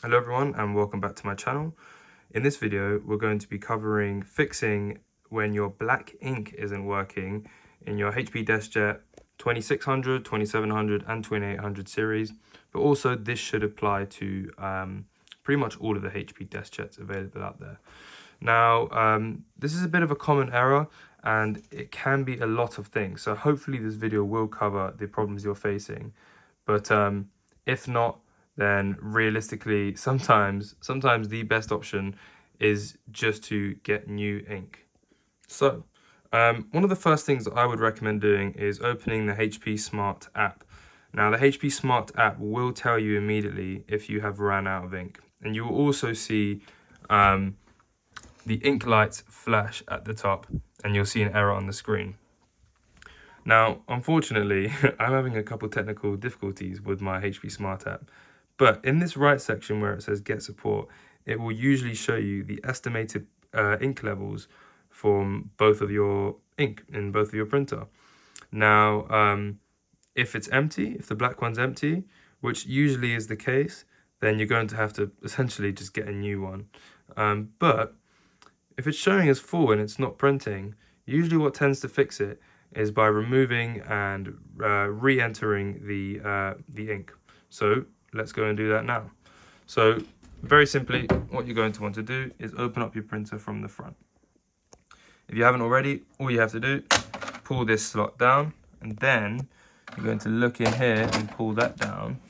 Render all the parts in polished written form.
Hello everyone and welcome back to my channel. In this video we're going to be covering fixing when your black ink isn't working in your HP Deskjet 2600, 2700 and 2800 series, but also this should apply to pretty much all of the HP Deskjets available out there. Now this is a bit of a common error and it can be a lot of things, so hopefully this video will cover the problems you're facing, but if not, then realistically, sometimes the best option is just to get new ink. So, one of the first things that I would recommend doing is opening the HP Smart app. Now, the HP Smart app will tell you immediately if you have ran out of ink, and you will also see the ink lights flash at the top, and you'll see an error on the screen. Now, unfortunately, I'm having a couple technical difficulties with my HP Smart app. But in this right section where it says get support, it will usually show you the estimated ink levels from both of your ink in both of your printer. Now, if it's empty, if the black one's empty, which usually is the case, then you're going to have to essentially just get a new one. But if it's showing as full and it's not printing, usually what tends to fix it is by removing and re-entering the ink. So let's go and do that now. So very simply, what you're going to want to do is open up your printer from the front. If you haven't already, all you have to do, pull this slot down, and then you're going to look in here and pull that down,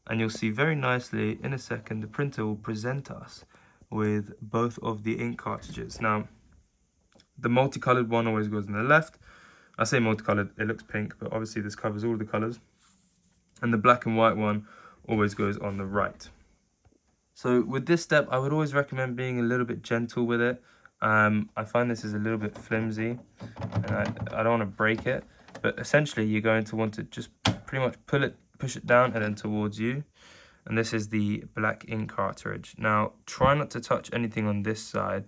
and you'll see very nicely in a second the printer will present us with both of the ink cartridges. Now, the multicolored one always goes on the left. I say multicolored, it looks pink, but obviously this covers all the colors. And the black and white one always goes on the right. So with this step, I would always recommend being a little bit gentle with it. I find this is a little bit flimsy, and I don't want to break it, but essentially you're going to want to just pretty much push it down and then towards you. And this is the black ink cartridge. Now, try not to touch anything on this side,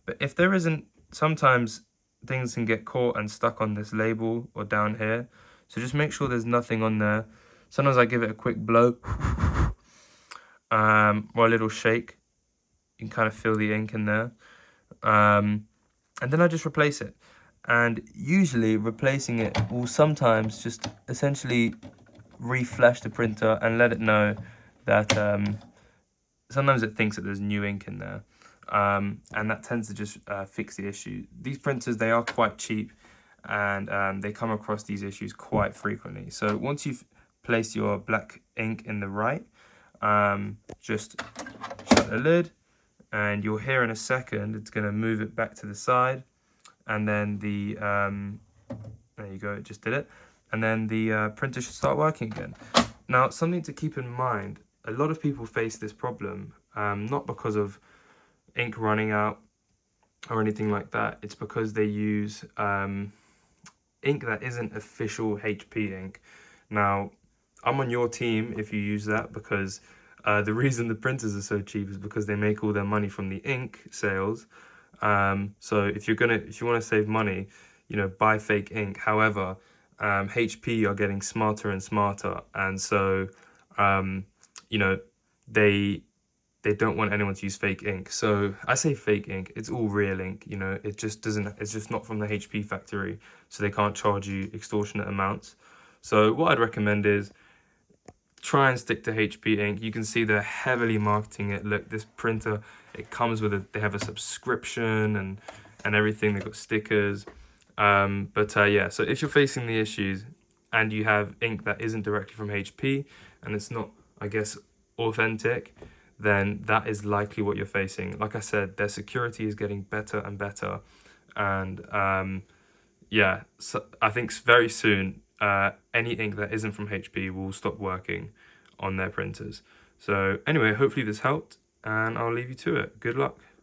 but if there isn't, sometimes things can get caught and stuck on this label or down here. So just make sure there's nothing on there. Sometimes I give it a quick blow or a little shake. You can kind of feel the ink in there. And then I just replace it. And usually replacing it will sometimes just essentially reflash the printer and let it know that sometimes it thinks that there's new ink in there. And that tends to just fix the issue. These printers, they are quite cheap, and they come across these issues quite frequently. So once you've placed your black ink in the right, just shut the lid, and you'll hear in a second it's going to move it back to the side, and then the there you go, it just did it, and then the printer should start working again. Now, something to keep in mind, a lot of people face this problem not because of ink running out or anything like that. It's because they use ink that isn't official HP ink. Now, I'm on your team if you use that, because the reason the printers are so cheap is because they make all their money from the ink sales. So if you want to save money, you know, buy fake ink. However, HP are getting smarter and smarter, and so you know, they don't want anyone to use fake ink. So I say fake ink, it's all real ink, you know, it's just not from the HP factory, so they can't charge you extortionate amounts. So what I'd recommend is try and stick to HP ink. You can see they're heavily marketing it. Look, this printer, it comes with they have a subscription and everything. They've got stickers. Yeah, so if you're facing the issues and you have ink that isn't directly from HP and it's not, I guess, authentic, then that is likely what you're facing. Like I said, their security is getting better and better. And yeah, so I think very soon, any ink that isn't from HP will stop working on their printers. So anyway, hopefully this helped, and I'll leave you to it. Good luck.